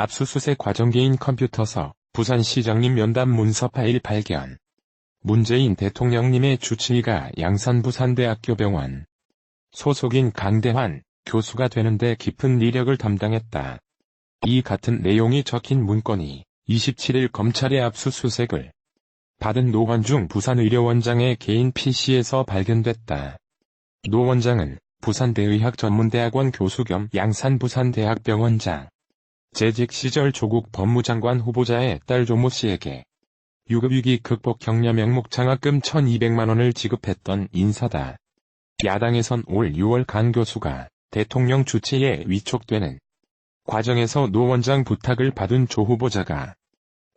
압수수색 과정 개인 컴퓨터서, 부산시장님 면담 문서 파일 발견. 문재인 대통령님의 주치의가 양산부산대학교 병원 소속인 강대환 교수가 되는데 깊은 이력을 담당했다. 이 같은 내용이 적힌 문건이 27일 검찰의 압수수색을 받은 노원중 부산의료원장의 개인 PC에서 발견됐다. 노 원장은 부산대의학전문대학원 교수 겸 양산부산대학병원장. 재직 시절 조국 법무장관 후보자의 딸 조모 씨에게 유급위기 극복 격려 명목 장학금 1,200만 원을 지급했던 인사다. 야당에선 올 6월 강 교수가 대통령 주치의에 위촉되는 과정에서 노 원장 부탁을 받은 조 후보자가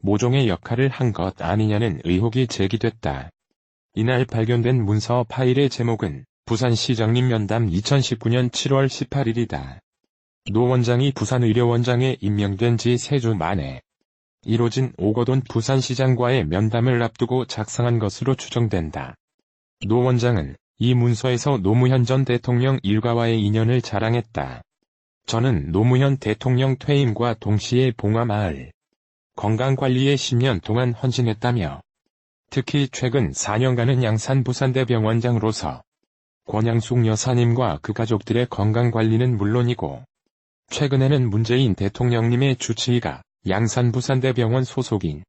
모종의 역할을 한 것 아니냐는 의혹이 제기됐다. 이날 발견된 문서 파일의 제목은 부산시장님 면담 2019년 7월 18일이다. 노 원장이 부산의료원장에 임명된 지 3주 만에 이뤄진 오거돈 부산시장과의 면담을 앞두고 작성한 것으로 추정된다. 노 원장은 이 문서에서 노무현 전 대통령 일가와의 인연을 자랑했다. 저는 노무현 대통령 퇴임과 동시에 봉화마을 건강관리에 10년 동안 헌신했다며 특히 최근 4년간은 양산부산대병원장으로서 권양숙 여사님과 그 가족들의 건강관리는 물론이고 최근에는 문재인 대통령님의 주치의가 양산부산대병원 소속인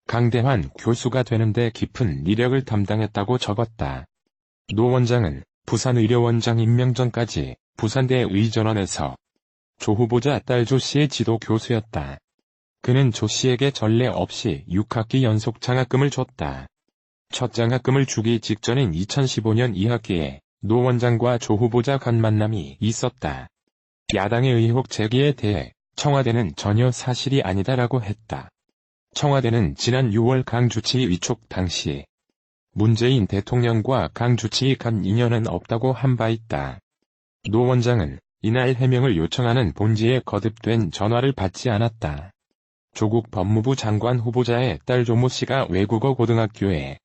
강대환 교수가 되는데 깊은 이력을 담당했다고 적었다. 노 원장은 부산의료원장 임명 전까지 부산대 의전원에서 조 후보자 딸 조 씨의 지도 교수였다. 그는 조 씨에게 전례 없이 6학기 연속 장학금을 줬다. 첫 장학금을 주기 직전인 2015년 2학기에 노 원장과 조 후보자 간 만남이 있었다. 야당의 의혹 제기에 대해 청와대는 전혀 사실이 아니다라고 했다. 청와대는 지난 6월 강 주치의 위촉 당시 문재인 대통령과 강 주치의 간 인연은 없다고 한 바 있다. 노 원장은 이날 해명을 요청하는 본지에 거듭된 전화를 받지 않았다. 조국 법무부 장관 후보자의 딸 조모 씨가 외국어 고등학교에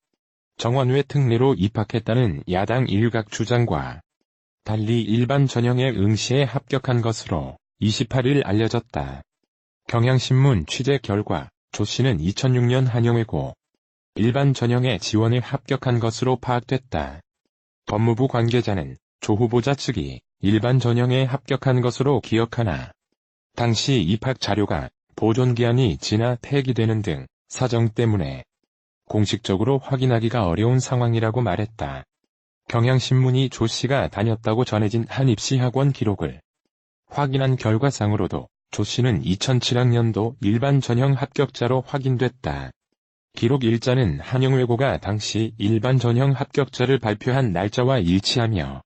정원외 특례로 입학했다는 야당 일각 주장과 달리 일반 전형에 응시에 합격한 것으로 28일 알려졌다. 경향신문 취재 결과 조 씨는 2006년 한영외고 일반 전형에 지원에 합격한 것으로 파악됐다. 법무부 관계자는 조 후보자 측이 일반 전형에 합격한 것으로 기억하나 당시 입학 자료가 보존기한이 지나 폐기되는 등 사정 때문에 공식적으로 확인하기가 어려운 상황이라고 말했다. 경향신문이 조 씨가 다녔다고 전해진 한 입시학원 기록을 확인한 결과상으로도 조 씨는 2007학년도 일반 전형 합격자로 확인됐다. 기록 일자는 한영외고가 당시 일반 전형 합격자를 발표한 날짜와 일치하며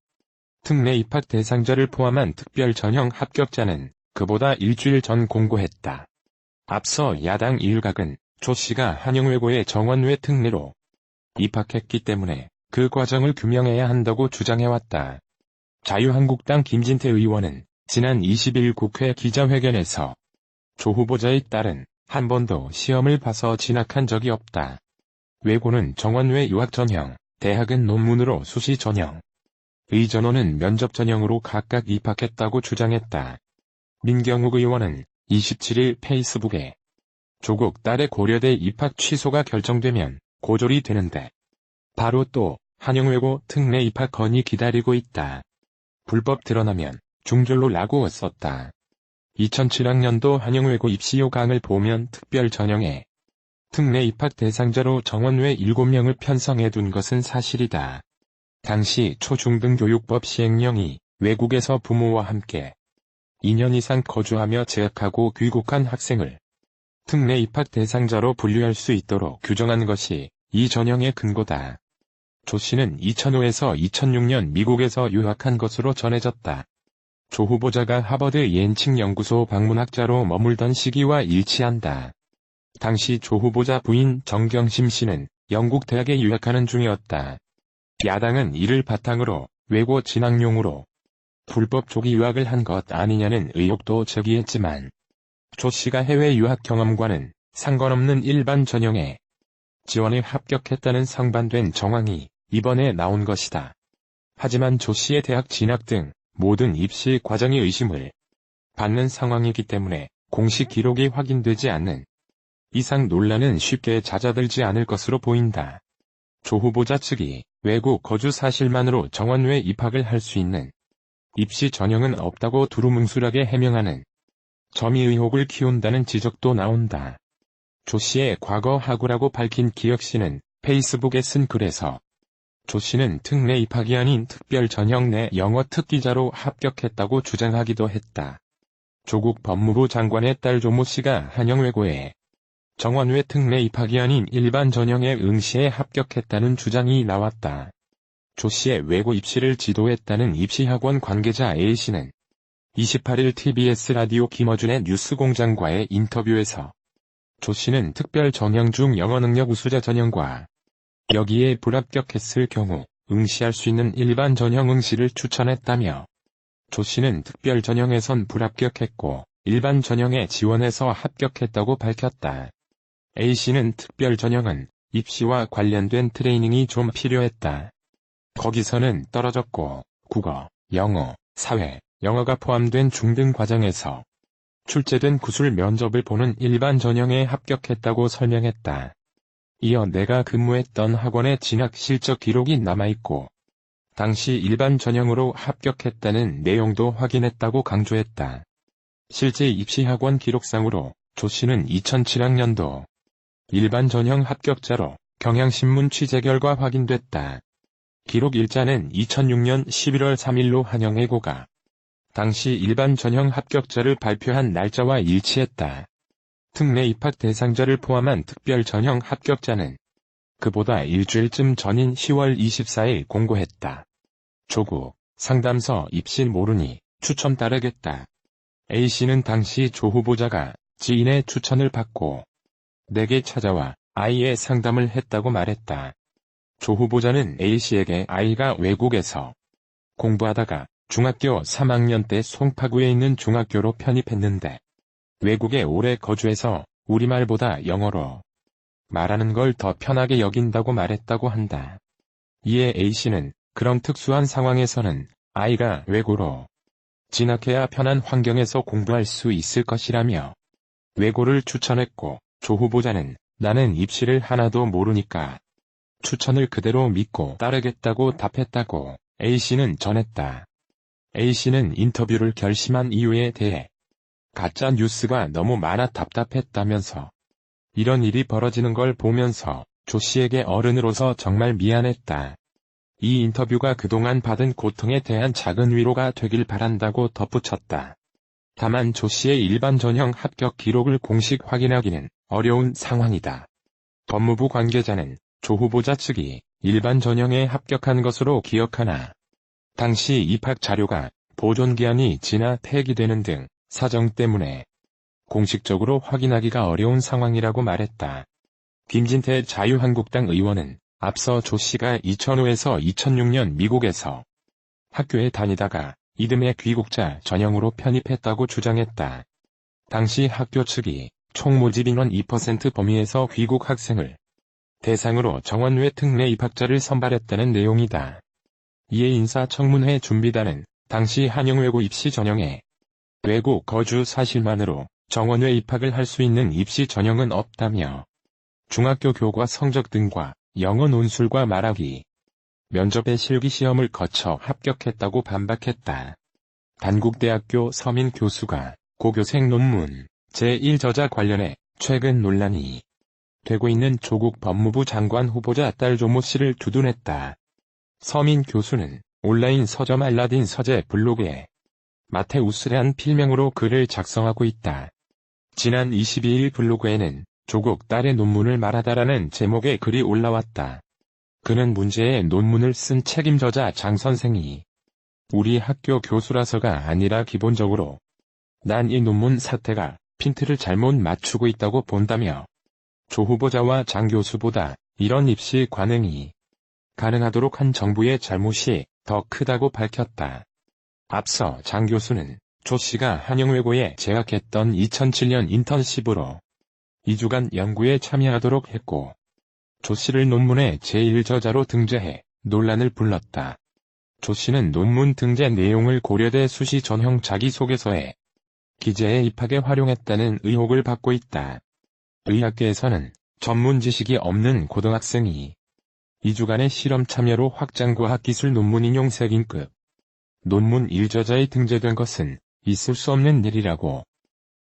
특례 입학 대상자를 포함한 특별 전형 합격자는 그보다 일주일 전 공고했다. 앞서 야당 일각은 조 씨가 한영외고의 정원외 특례로 입학했기 때문에 그 과정을 규명해야 한다고 주장해왔다. 자유한국당 김진태 의원은 지난 20일 국회 기자회견에서 조 후보자의 딸은 한 번도 시험을 봐서 진학한 적이 없다. 외고는 정원외 유학 전형, 대학은 논문으로 수시 전형, 의전원은 면접 전형으로 각각 입학했다고 주장했다. 민경욱 의원은 27일 페이스북에 조국 딸의 고려대 입학 취소가 결정되면 고졸이 되는데 바로 또 한영외고 특례 입학 건이 기다리고 있다. 불법 드러나면 중졸로 라고 썼다. 2007학년도 한영외고 입시 요강을 보면 특별 전형에 특례 입학 대상자로 정원외 7명을 편성해둔 것은 사실이다. 당시 초중등교육법 시행령이 외국에서 부모와 함께 2년 이상 거주하며 재학하고 귀국한 학생을 특례 입학 대상자로 분류할 수 있도록 규정한 것이 이 전형의 근거다. 조 씨는 2005에서 2006년 미국에서 유학한 것으로 전해졌다. 조 후보자가 하버드 옌칭 연구소 방문학자로 머물던 시기와 일치한다. 당시 조 후보자 부인 정경심 씨는 영국 대학에 유학하는 중이었다. 야당은 이를 바탕으로 외고 진학용으로 불법 조기 유학을 한 것 아니냐는 의혹도 제기했지만 조 씨가 해외 유학 경험과는 상관없는 일반 전형에 지원에 합격했다는 상반된 정황이 이번에 나온 것이다. 하지만 조 씨의 대학 진학 등 모든 입시 과정이 의심을 받는 상황이기 때문에 공식 기록이 확인되지 않는 이상 논란은 쉽게 잦아들지 않을 것으로 보인다. 조 후보자 측이 외국 거주 사실만으로 정원외 입학을 할 수 있는 입시 전형은 없다고 두루뭉술하게 해명하는 점이 의혹을 키운다는 지적도 나온다. 조 씨의 과거 학우라고 밝힌 기혁 씨는 페이스북에 쓴 글에서 조 씨는 특례 입학이 아닌 특별 전형 내 영어 특기자로 합격했다고 주장하기도 했다. 조국 법무부 장관의 딸 조모 씨가 한영외고에 정원외 특례 입학이 아닌 일반 전형에 응시에 합격했다는 주장이 나왔다. 조 씨의 외고 입시를 지도했다는 입시학원 관계자 A씨는 28일 TBS 라디오 김어준의 뉴스공장과의 인터뷰에서 조 씨는 특별 전형 중 영어 능력 우수자 전형과 여기에 불합격했을 경우 응시할 수 있는 일반 전형 응시를 추천했다며 조 씨는 특별 전형에선 불합격했고 일반 전형에 지원해서 합격했다고 밝혔다. A씨는 특별 전형은 입시와 관련된 트레이닝이 좀 필요했다. 거기서는 떨어졌고 국어, 영어, 사회, 영어가 포함된 중등 과정에서 출제된 구술 면접을 보는 일반 전형에 합격했다고 설명했다. 이어 내가 근무했던 학원의 진학 실적 기록이 남아있고 당시 일반 전형으로 합격했다는 내용도 확인했다고 강조했다. 실제 입시학원 기록상으로 조 씨는 2007학년도 일반 전형 합격자로 경향신문 취재 결과 확인됐다. 기록 일자는 2006년 11월 3일로 한영외고가 당시 일반 전형 합격자를 발표한 날짜와 일치했다. 특례 입학 대상자를 포함한 특별 전형 합격자는 그보다 일주일쯤 전인 10월 24일 공고했다. 조국, 상담서 입시 모르니 추천 따르겠다. A씨는 당시 조 후보자가 지인의 추천을 받고 내게 찾아와 아이의 상담을 했다고 말했다. 조 후보자는 A씨에게 아이가 외국에서 공부하다가 중학교 3학년 때 송파구에 있는 중학교로 편입했는데 외국에 오래 거주해서 우리말보다 영어로 말하는 걸 더 편하게 여긴다고 말했다고 한다. 이에 A씨는 그런 특수한 상황에서는 아이가 외고로 진학해야 편한 환경에서 공부할 수 있을 것이라며 외고를 추천했고 조 후보자는 나는 입시를 하나도 모르니까 추천을 그대로 믿고 따르겠다고 답했다고 A씨는 전했다. A씨는 인터뷰를 결심한 이유에 대해 가짜 뉴스가 너무 많아 답답했다면서 이런 일이 벌어지는 걸 보면서 조 씨에게 어른으로서 정말 미안했다. 이 인터뷰가 그동안 받은 고통에 대한 작은 위로가 되길 바란다고 덧붙였다. 다만 조 씨의 일반 전형 합격 기록을 공식 확인하기는 어려운 상황이다. 법무부 관계자는 조 후보자 측이 일반 전형에 합격한 것으로 기억하나 당시 입학 자료가 보존기한이 지나 폐기되는 등 사정 때문에 공식적으로 확인하기가 어려운 상황이라고 말했다. 김진태 자유한국당 의원은 앞서 조 씨가 2005에서 2006년 미국에서 학교에 다니다가 이듬해 귀국자 전형으로 편입했다고 주장했다. 당시 학교 측이 총 모집 인원 2% 범위에서 귀국 학생을 대상으로 정원외 특례 입학자를 선발했다는 내용이다. 이에 인사청문회 준비단은 당시 한영외고 입시 전형에 외국 거주 사실만으로 정원외 입학을 할 수 있는 입시 전형은 없다며 중학교 교과 성적 등과 영어 논술과 말하기, 면접의 실기시험을 거쳐 합격했다고 반박했다. 단국대학교 서민 교수가 고교생 논문 제1저자 관련해 최근 논란이 되고 있는 조국 법무부 장관 후보자 딸 조모 씨를 두둔했다. 서민 교수는 온라인 서점 알라딘 서재 블로그에 마테우스란 필명으로 글을 작성하고 있다. 지난 22일 블로그에는 조국 딸의 논문을 말하다라는 제목의 글이 올라왔다. 그는 문제의 논문을 쓴 책임저자 장 선생이 우리 학교 교수라서가 아니라 기본적으로 난 이 논문 사태가 핀트를 잘못 맞추고 있다고 본다며 조 후보자와 장 교수보다 이런 입시 관행이 가능하도록 한 정부의 잘못이 더 크다고 밝혔다. 앞서 장 교수는 조 씨가 한영외고에 재학했던 2007년 인턴십으로 2주간 연구에 참여하도록 했고 조 씨를 논문의 제1저자로 등재해 논란을 불렀다. 조 씨는 논문 등재 내용을 고려대 수시 전형 자기소개서에 기재에 입학에 활용했다는 의혹을 받고 있다. 의학계에서는 전문 지식이 없는 고등학생이 2주간의 실험 참여로 확장과학기술 논문 인용 색인급 논문 1저자에 등재된 것은 있을 수 없는 일이라고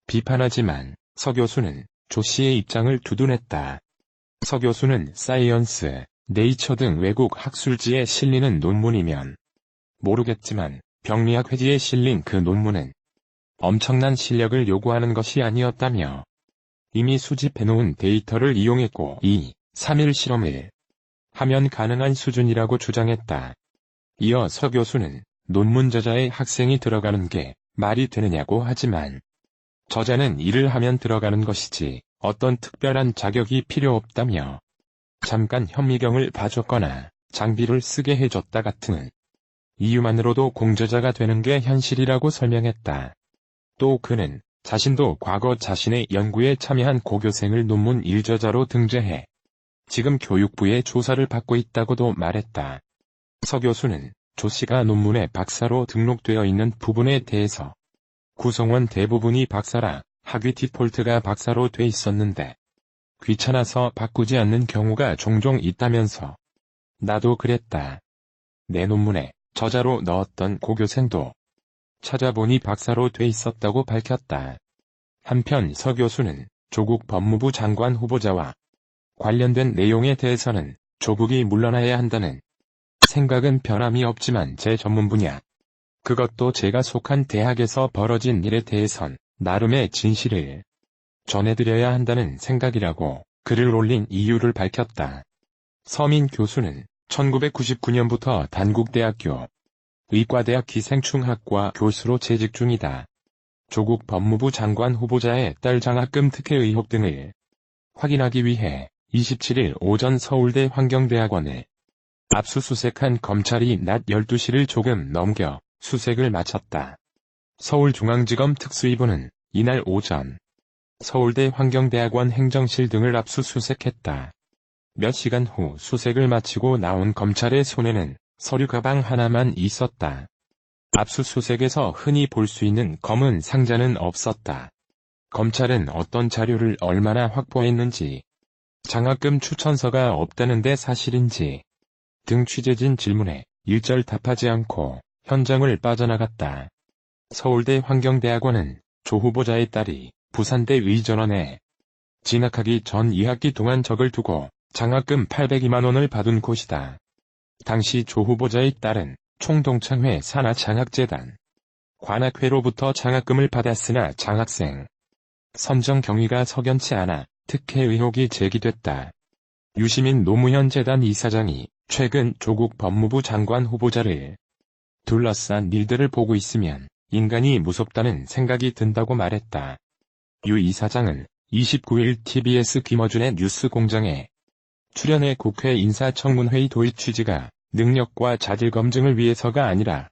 비판하지만 서 교수는 조 씨의 입장을 두둔했다. 서 교수는 사이언스, 네이처 등 외국 학술지에 실리는 논문이면 모르겠지만 병리학 회지에 실린 그 논문은 엄청난 실력을 요구하는 것이 아니었다며 이미 수집해놓은 데이터를 이용했고 2, 3일 실험을 하면 가능한 수준이라고 주장했다. 이어 서 교수는 논문 저자의 학생이 들어가는 게 말이 되느냐고 하지만 저자는 일을 하면 들어가는 것이지 어떤 특별한 자격이 필요 없다며 잠깐 현미경을 봐줬거나 장비를 쓰게 해줬다 같은 이유만으로도 공저자가 되는 게 현실이라고 설명했다. 또 그는 자신도 과거 자신의 연구에 참여한 고교생을 논문 1저자로 등재해 지금 교육부의 조사를 받고 있다고도 말했다. 서 교수는 조 씨가 논문에 박사로 등록되어 있는 부분에 대해서 구성원 대부분이 박사라 학위 디폴트가 박사로 돼 있었는데 귀찮아서 바꾸지 않는 경우가 종종 있다면서 나도 그랬다. 내 논문에 저자로 넣었던 고교생도 찾아보니 박사로 돼 있었다고 밝혔다. 한편 서 교수는 조국 법무부 장관 후보자와 관련된 내용에 대해서는 조국이 물러나야 한다는 생각은 변함이 없지만 제 전문 분야, 그것도 제가 속한 대학에서 벌어진 일에 대해선 나름의 진실을 전해드려야 한다는 생각이라고 글을 올린 이유를 밝혔다. 서민 교수는 1999년부터 단국대학교 의과대학 기생충학과 교수로 재직 중이다. 조국 법무부 장관 후보자의 딸 장학금 특혜 의혹 등을 확인하기 위해 27일 오전 서울대 환경대학원을 압수수색한 검찰이 낮 12시를 조금 넘겨 수색을 마쳤다. 서울중앙지검 특수위부는 이날 오전 서울대 환경대학원 행정실 등을 압수수색했다. 몇 시간 후 수색을 마치고 나온 검찰의 손에는 서류 가방 하나만 있었다. 압수수색에서 흔히 볼 수 있는 검은 상자는 없었다. 검찰은 어떤 자료를 얼마나 확보했는지, 장학금 추천서가 없다는데 사실인지 등 취재진 질문에 일절 답하지 않고 현장을 빠져나갔다. 서울대 환경대학원은 조 후보자의 딸이 부산대 의전원에 진학하기 전 2학기 동안 적을 두고 장학금 802만 원을 받은 곳이다. 당시 조 후보자의 딸은 총동창회 산하장학재단 관악회로부터 장학금을 받았으나 장학생 선정 경위가 석연치 않아 특혜 의혹이 제기됐다. 유시민 노무현 재단 이사장이 최근 조국 법무부 장관 후보자를 둘러싼 일들을 보고 있으면 인간이 무섭다는 생각이 든다고 말했다. 유 이사장은 29일 TBS 김어준의 뉴스공장에 출연해 국회 인사청문회의 도입 취지가 능력과 자질 검증을 위해서가 아니라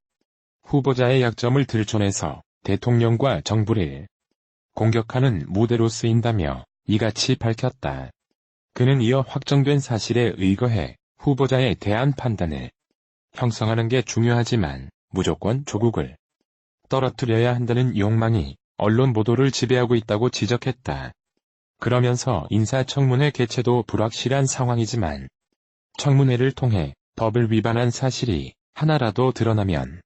후보자의 약점을 들춰내서 대통령과 정부를 공격하는 무대로 쓰인다며 이같이 밝혔다. 그는 이어 확정된 사실에 의거해 후보자에 대한 판단을 형성하는 게 중요하지만 무조건 조국을 떨어뜨려야 한다는 욕망이 언론 보도를 지배하고 있다고 지적했다. 그러면서 인사청문회 개최도 불확실한 상황이지만 청문회를 통해 법을 위반한 사실이 하나라도 드러나면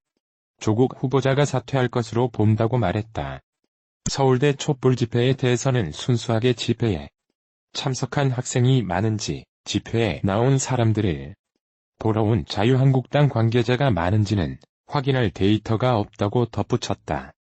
조국 후보자가 사퇴할 것으로 본다고 말했다. 서울대 촛불 집회에 대해서는 순수하게 집회에 참석한 학생이 많은지 집회에 나온 사람들을 보러 온 자유한국당 관계자가 많은지는 확인할 데이터가 없다고 덧붙였다.